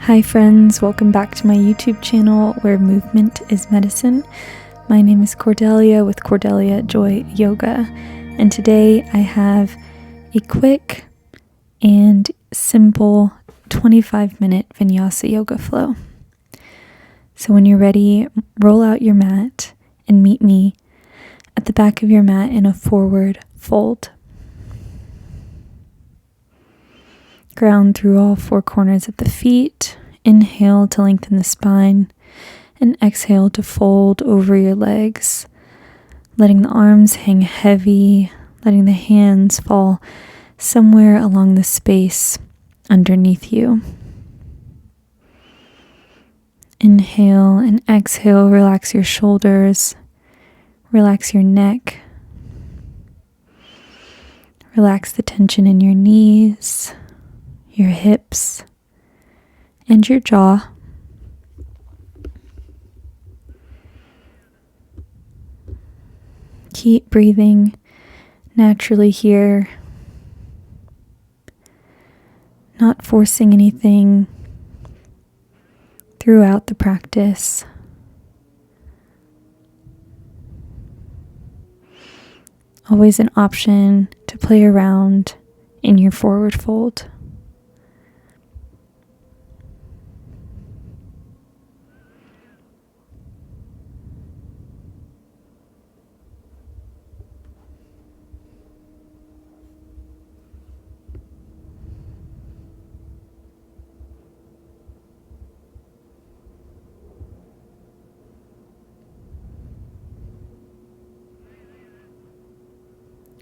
Hi friends, welcome back to my YouTube channel where movement is medicine. My name is Cordelia with Cordelia Joy Yoga, and today I have a quick and simple 25-minute Vinyasa Yoga Flow. So when you're ready, roll out your mat and meet me at the back of your mat in a forward fold. Ground through all four corners of the feet. Inhale to lengthen the spine and exhale to fold over your legs, letting the arms hang heavy, letting the hands fall somewhere along the space underneath you. Inhale and exhale, relax your shoulders, relax your neck, relax the tension in your knees, your hips, and your jaw. Keep breathing naturally here, not forcing anything throughout the practice. Always an option to play around in your forward fold.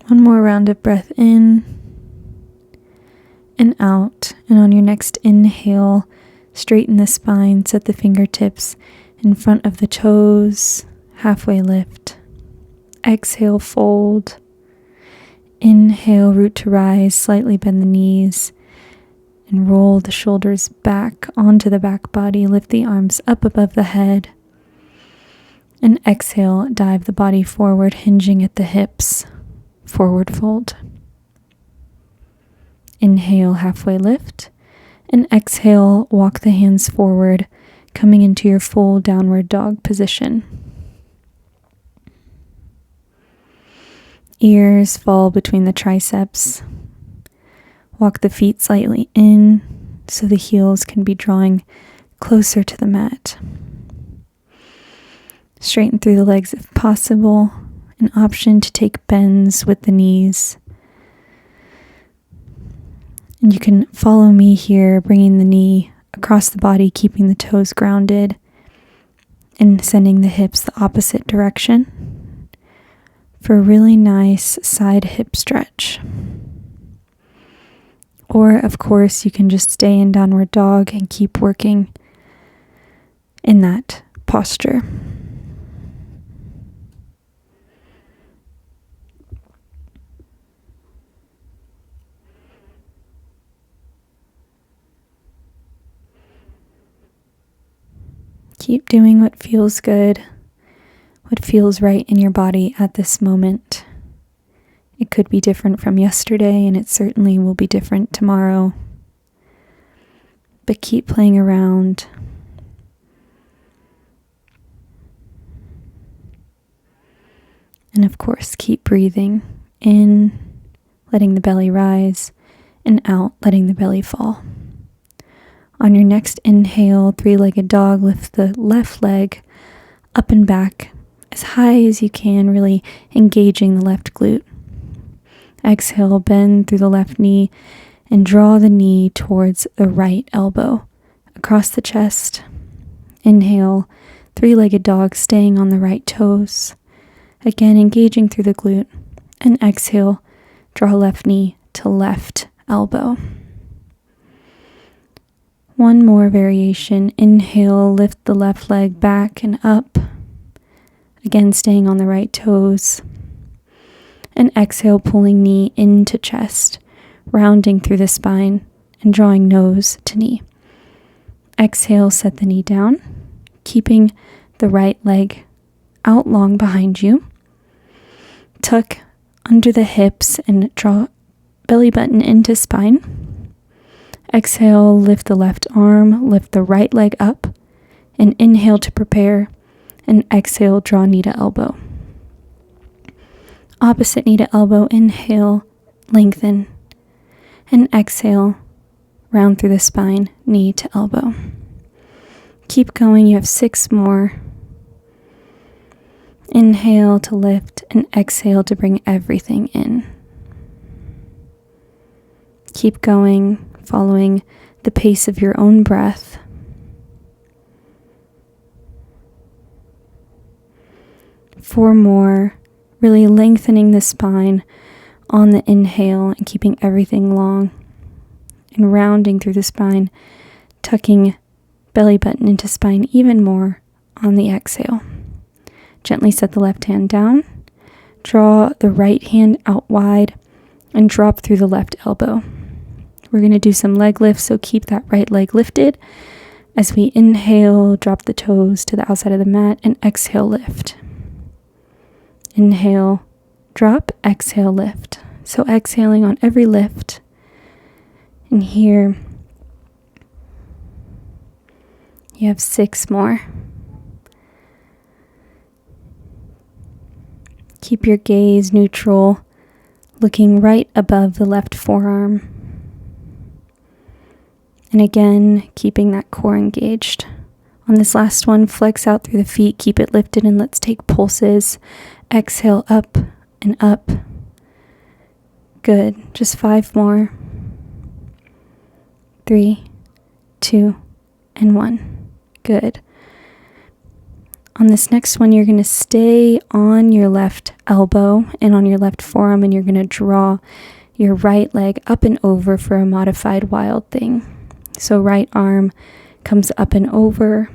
One more round of breath in and out. And on your next inhale, straighten the spine, set the fingertips in front of the toes, halfway lift. Exhale, fold. Inhale, root to rise, slightly bend the knees and roll the shoulders back onto the back body. Lift the arms up above the head. And exhale, dive the body forward, hinging at the hips. Forward fold. Inhale, halfway lift, and exhale, walk the hands forward, coming into your full downward dog position. Ears fall between the triceps. Walk the feet slightly in so the heels can be drawing closer to the mat. Straighten through the legs if possible. An option to take bends with the knees. And you can follow me here, bringing the knee across the body, keeping the toes grounded, and sending the hips the opposite direction for a really nice side hip stretch. Or, of course, you can just stay in downward dog and keep working in that posture. Keep doing what feels good, what feels right in your body at this moment. It could be different from yesterday, and it certainly will be different tomorrow. But keep playing around. And of course, keep breathing in, letting the belly rise, and out, letting the belly fall. On your next inhale, three-legged dog, lift the left leg up and back as high as you can, really engaging the left glute. Exhale, bend through the left knee and draw the knee towards the right elbow across the chest. Inhale, three-legged dog, staying on the right toes. Again, engaging through the glute. And exhale, draw left knee to left elbow. One more variation. Inhale, lift the left leg back and up. Again, staying on the right toes. And exhale, pulling knee into chest, rounding through the spine and drawing nose to knee. Exhale, set the knee down, keeping the right leg out long behind you. Tuck under the hips and draw belly button into spine. Exhale, lift the left arm, lift the right leg up, and inhale to prepare, and exhale, draw knee to elbow. Opposite knee to elbow, inhale, lengthen, and exhale, round through the spine, knee to elbow. Keep going, you have 6 more. Inhale to lift and exhale to bring everything in. Keep going, following the pace of your own breath. Four more, really lengthening the spine on the inhale and keeping everything long. And rounding through the spine, tucking belly button into spine even more on the exhale. Gently set the left hand down, draw the right hand out wide, and drop through the left elbow. We're going to do some leg lifts, so keep that right leg lifted. As we inhale, drop the toes to the outside of the mat, and exhale, lift. Inhale, drop, exhale, lift. So exhaling on every lift. And here, you have 6 more. Keep your gaze neutral, looking right above the left forearm. And again, keeping that core engaged. On this last one, flex out through the feet, keep it lifted, and let's take pulses. Exhale, up and up. Good. Just 5 more. 3, 2, and 1. Good. On this next one, you're going to stay on your left elbow and on your left forearm, and you're going to draw your right leg up and over for a modified wild thing. So right arm comes up and over.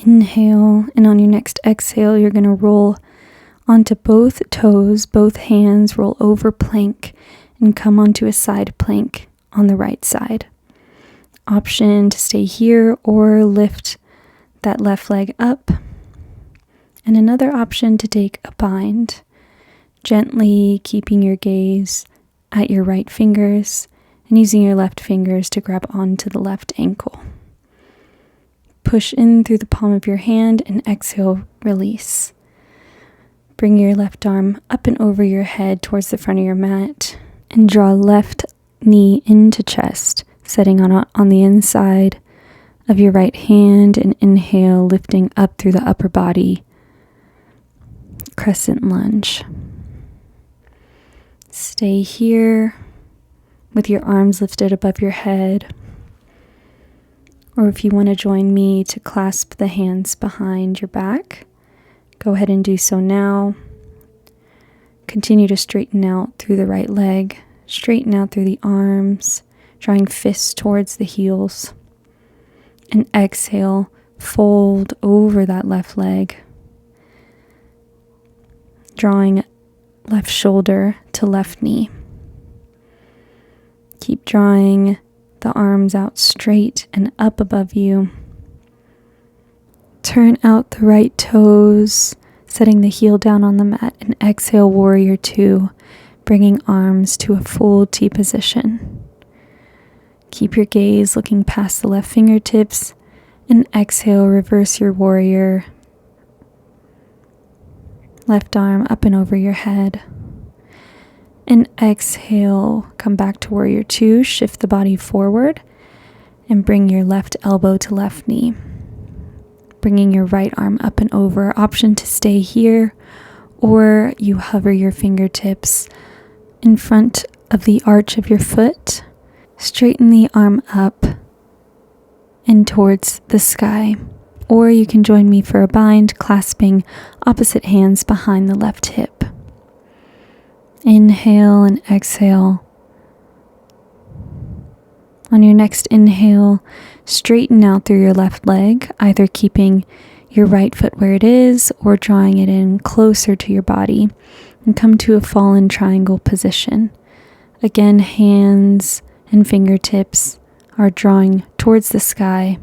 Inhale, and on your next exhale, you're going to roll onto both toes, both hands, roll over plank, and come onto a side plank on the right side. Option to stay here or lift that left leg up, and another option to take a bind, gently keeping your gaze at your right fingers and using your left fingers to grab onto the left ankle. Push in through the palm of your hand and exhale, release. Bring your left arm up and over your head towards the front of your mat and draw left knee into chest, setting on the inside of your right hand, and inhale, lifting up through the upper body, crescent lunge. Stay here with your arms lifted above your head, or if you want to join me to clasp the hands behind your back, go ahead and do so now. Continue to straighten out through the right leg, straighten out through the arms, drawing fists towards the heels. And exhale, fold over that left leg, drawing left shoulder to left knee. Keep drawing the arms out straight and up above you. Turn out the right toes, setting the heel down on the mat, and exhale, warrior 2, bringing arms to a full T position. Keep your gaze looking past the left fingertips, and exhale, reverse your warrior. Left arm up and over your head. And exhale, come back to warrior 2, shift the body forward, and bring your left elbow to left knee. Bringing your right arm up and over. Option to stay here, or you hover your fingertips in front of the arch of your foot. Straighten the arm up and towards the sky. Or you can join me for a bind, clasping opposite hands behind the left hip. Inhale and exhale. On your next inhale, straighten out through your left leg, either keeping your right foot where it is or drawing it in closer to your body, and come to a fallen triangle position. Again, hands and fingertips are drawing towards the sky,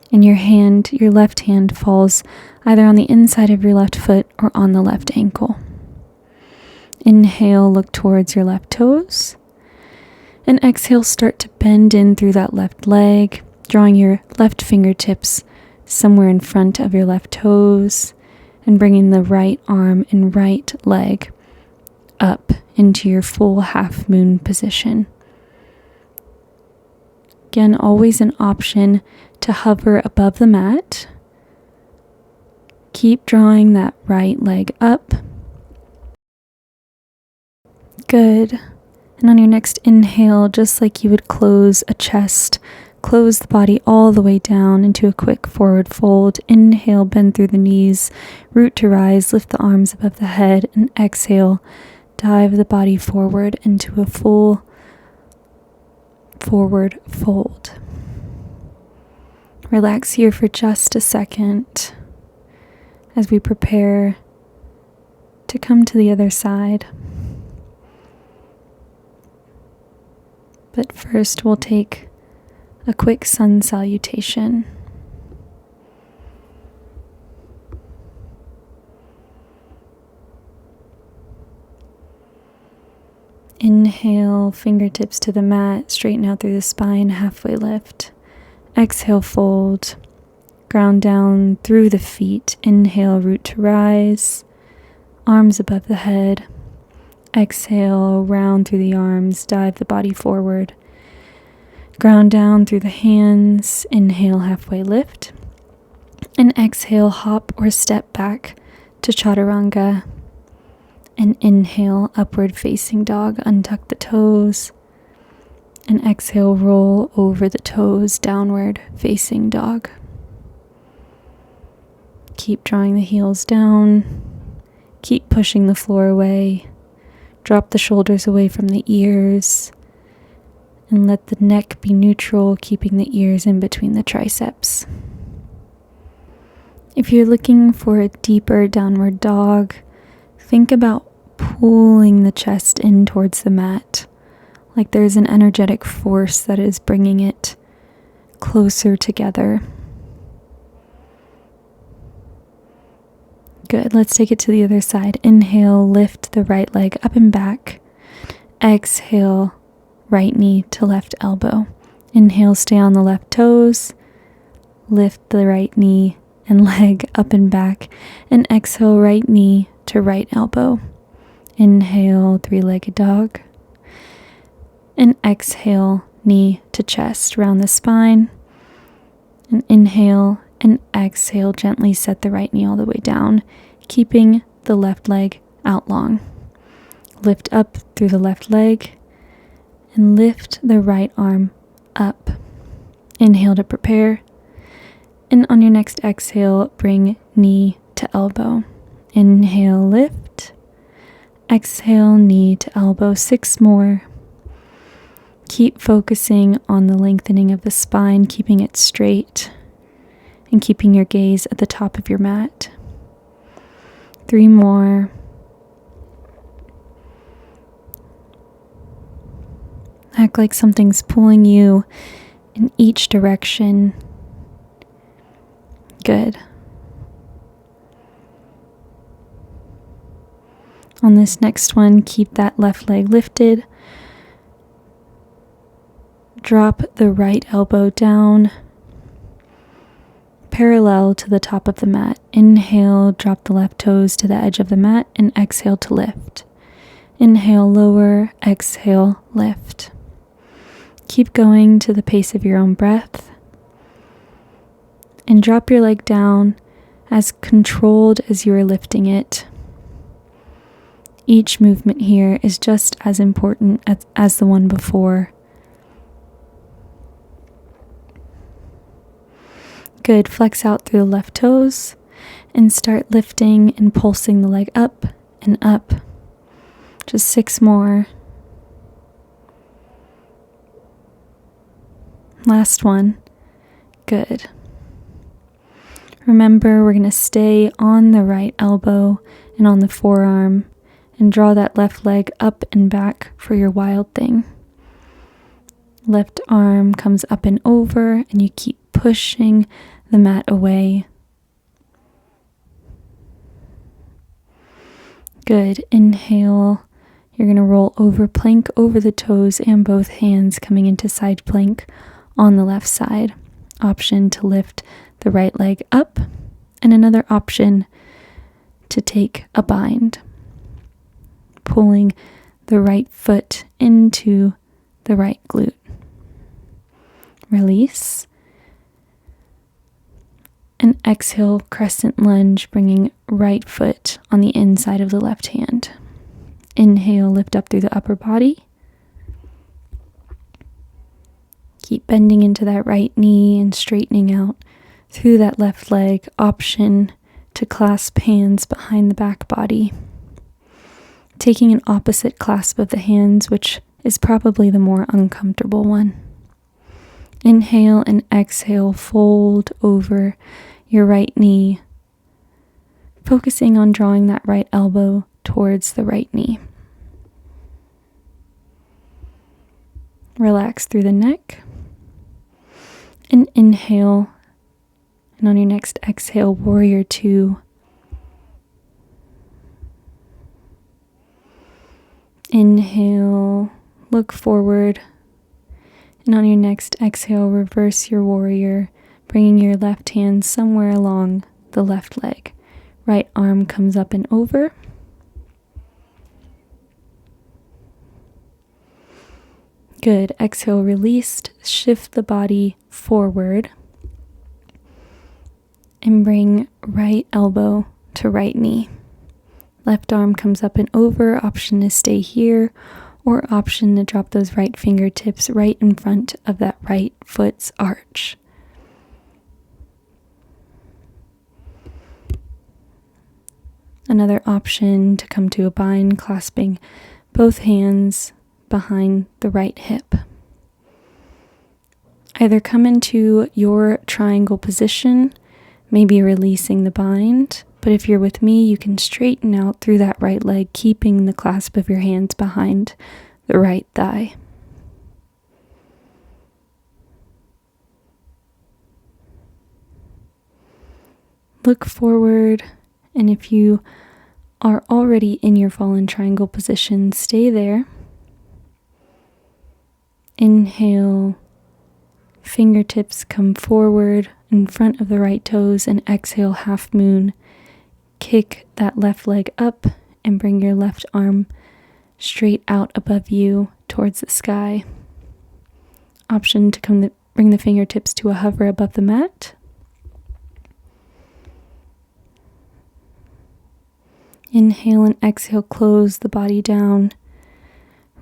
and your left hand falls either on the inside of your left foot or on the left ankle. Inhale, look towards your left toes, And exhale, start to bend in through that left leg, drawing your left fingertips somewhere in front of your left toes and bringing the right arm and right leg up into your full half moon position. Again, always an option to hover above the mat. Keep drawing that right leg up. Good. And on your next inhale, just like you would close a chest, close the body all the way down into a quick forward fold. Inhale, bend through the knees, root to rise, lift the arms above the head, and exhale, dive the body forward into a full forward fold. Relax here for just a second as we prepare to come to the other side. But first, we'll take a quick sun salutation. Inhale, fingertips to the mat, straighten out through the spine, halfway lift. Exhale, fold. Ground down through the feet. Inhale, root to rise. Arms above the head. Exhale, round through the arms, dive the body forward. Ground down through the hands. Inhale, halfway lift. And exhale, hop or step back to chaturanga. And inhale, upward facing dog, untuck the toes. And exhale, roll over the toes, downward facing dog. Keep drawing the heels down. Keep pushing the floor away. Drop the shoulders away from the ears. And let the neck be neutral, keeping the ears in between the triceps. If you're looking for a deeper downward dog, think about pulling the chest in towards the mat, like there's an energetic force that is bringing it closer together. Good. Let's take it to the other side. Inhale, lift the right leg up and back. Exhale, right knee to left elbow. Inhale, stay on the left toes. Lift the right knee and leg up and back. And exhale, right knee to right elbow. Inhale, three-legged dog. And exhale, knee to chest, round the spine. And inhale and exhale, gently set the right knee all the way down, keeping the left leg out long. Lift up through the left leg and lift the right arm up. Inhale to prepare. And on your next exhale, bring knee to elbow. Inhale, lift. Exhale, knee to elbow. 6 more. Keep focusing on the lengthening of the spine, keeping it straight, and keeping your gaze at the top of your mat. 3 more. Act like something's pulling you in each direction. Good. On this next one, keep that left leg lifted. Drop the right elbow down, parallel to the top of the mat. Inhale, drop the left toes to the edge of the mat, and exhale to lift. Inhale, lower, exhale, lift. Keep going to the pace of your own breath. And drop your leg down as controlled as you are lifting it. Each movement here is just as important as the one before. Good. Flex out through the left toes and start lifting and pulsing the leg up and up. Just 6 more. Last one. Good. Remember, we're going to stay on the right elbow and on the forearm and draw that left leg up and back for your wild thing. Left arm comes up and over, and you keep pushing the mat away. Good. Inhale You're going to roll over plank over the toes and both hands, coming into side plank on the left side. Option to lift the right leg up, and another option to take a bind, pulling the right foot into the right glute. Release. And exhale, crescent lunge, bringing right foot on the inside of the left hand. Inhale, lift up through the upper body. Keep bending into that right knee and straightening out through that left leg. Option to clasp hands behind the back body. Taking an opposite clasp of the hands, which is probably the more uncomfortable one. Inhale and exhale, fold over your right knee, focusing on drawing that right elbow towards the right knee. Relax through the neck. And inhale. And on your next exhale, warrior two. Inhale, look forward. And on your next exhale, reverse your warrior, bringing your left hand somewhere along the left leg. Right arm comes up and over. Good. Exhale, released. Shift the body forward. And bring right elbow to right knee. Left arm comes up and over. Option to stay here, or option to drop those right fingertips right in front of that right foot's arch. Another option to come to a bind, clasping both hands behind the right hip. Either come into your triangle position, maybe releasing the bind, but if you're with me, you can straighten out through that right leg, keeping the clasp of your hands behind the right thigh. Look forward, and if you are already in your fallen triangle position, stay there. Inhale, fingertips come forward in front of the right toes, and exhale, half moon. Kick that left leg up and bring your left arm straight out above you towards the sky. Option to bring the fingertips to a hover above the mat. Inhale and exhale, close the body down.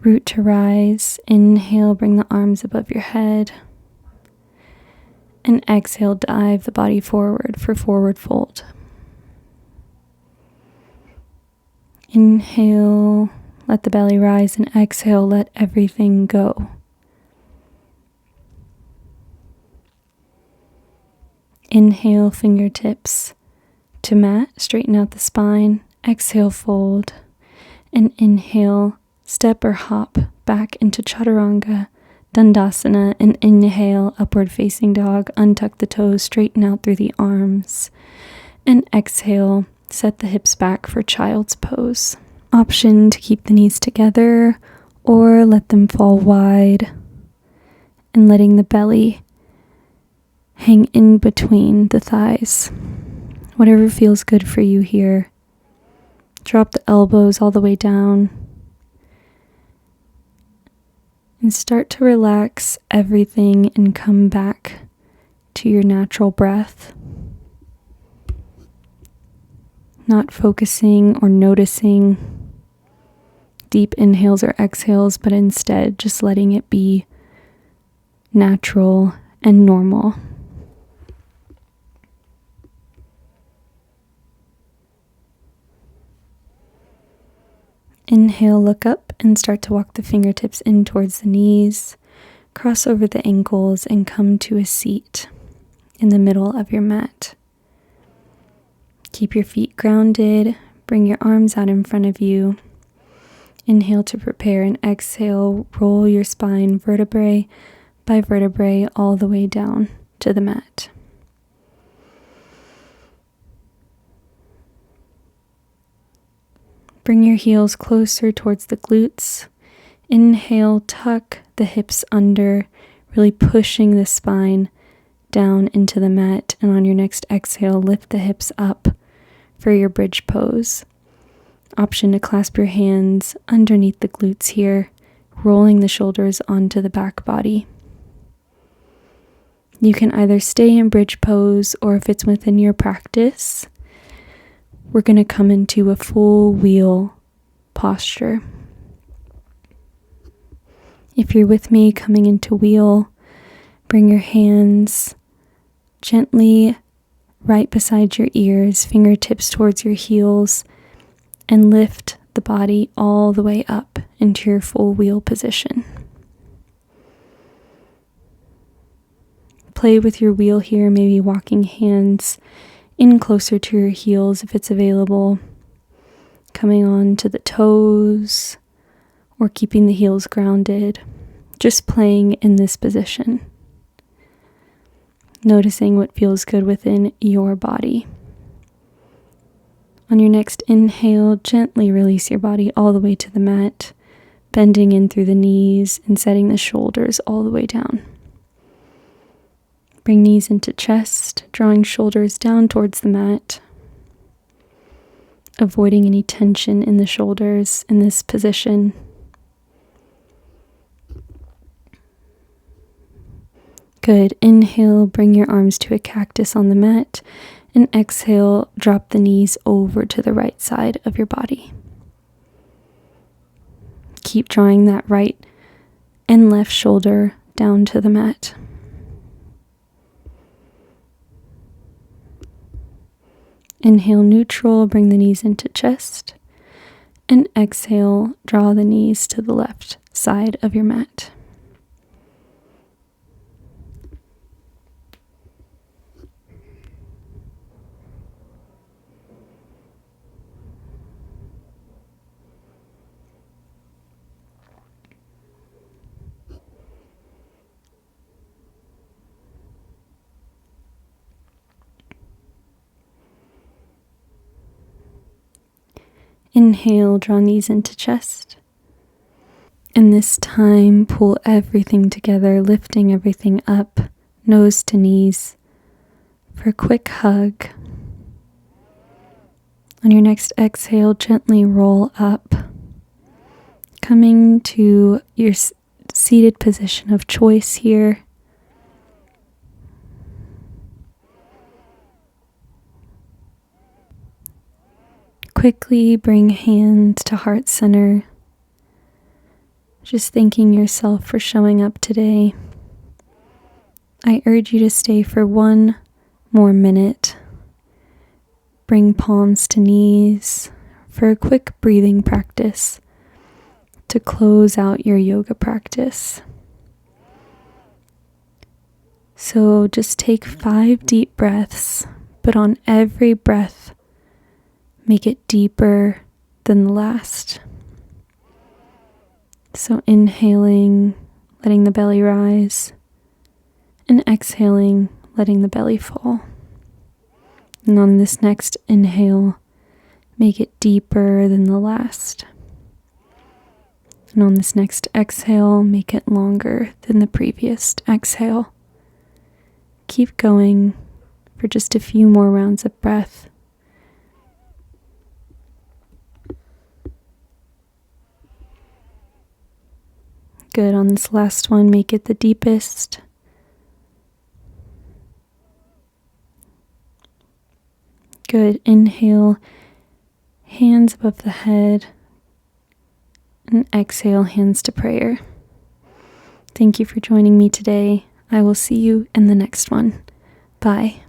Root to rise. Inhale, bring the arms above your head. And exhale, dive the body forward for forward fold. Inhale, let the belly rise, and exhale, let everything go. Inhale, fingertips to mat, straighten out the spine. Exhale, fold. And inhale, step or hop back into chaturanga, dandasana, and inhale, upward facing dog. Untuck the toes, straighten out through the arms. And exhale, set the hips back for child's pose. Option to keep the knees together or let them fall wide, and letting the belly hang in between the thighs. Whatever feels good for you here. Drop the elbows all the way down. And start to relax everything and come back to your natural breath. Not focusing or noticing deep inhales or exhales, but instead just letting it be natural and normal. Inhale, look up and start to walk the fingertips in towards the knees. Cross over the ankles and come to a seat in the middle of your mat. Keep your feet grounded. Bring your arms out in front of you. Inhale to prepare, and exhale, roll your spine vertebrae by vertebrae all the way down to the mat. Bring your heels closer towards the glutes. Inhale, tuck the hips under, really pushing the spine down into the mat. And on your next exhale, lift the hips up for your bridge pose. Option to clasp your hands underneath the glutes here, rolling the shoulders onto the back body. You can either stay in bridge pose, or if it's within your practice, we're going to come into a full wheel posture. If you're with me coming into wheel, bring your hands gently right beside your ears, fingertips towards your heels, and lift the body all the way up into your full wheel position. Play with your wheel here, maybe walking hands in closer to your heels if it's available, coming on to the toes, or keeping the heels grounded, just playing in this position. Noticing what feels good within your body. On your next inhale, gently release your body all the way to the mat, bending in through the knees and setting the shoulders all the way down. Bring knees into chest, drawing shoulders down towards the mat, avoiding any tension in the shoulders in this position. Good. Inhale, bring your arms to a cactus on the mat, and exhale, drop the knees over to the right side of your body. Keep drawing that right and left shoulder down to the mat. Inhale, neutral, bring the knees into chest, and exhale, draw the knees to the left side of your mat. Inhale, draw knees into chest. And this time, pull everything together, lifting everything up, nose to knees, for a quick hug. On your next exhale, gently roll up, coming to your seated position of choice here. Quickly bring hands to heart center, just thanking yourself for showing up today. I urge you to stay for one more minute. Bring palms to knees for a quick breathing practice to close out your yoga practice. So just take 5 deep breaths, but on every breath, make it deeper than the last. So inhaling, letting the belly rise, and exhaling, letting the belly fall. And on this next inhale, make it deeper than the last. And on this next exhale, make it longer than the previous exhale. Keep going for just a few more rounds of breath. Good. On this last one, make it the deepest. Good. Inhale, hands above the head, and exhale, hands to prayer. Thank you for joining me today. I will see you in the next one. Bye.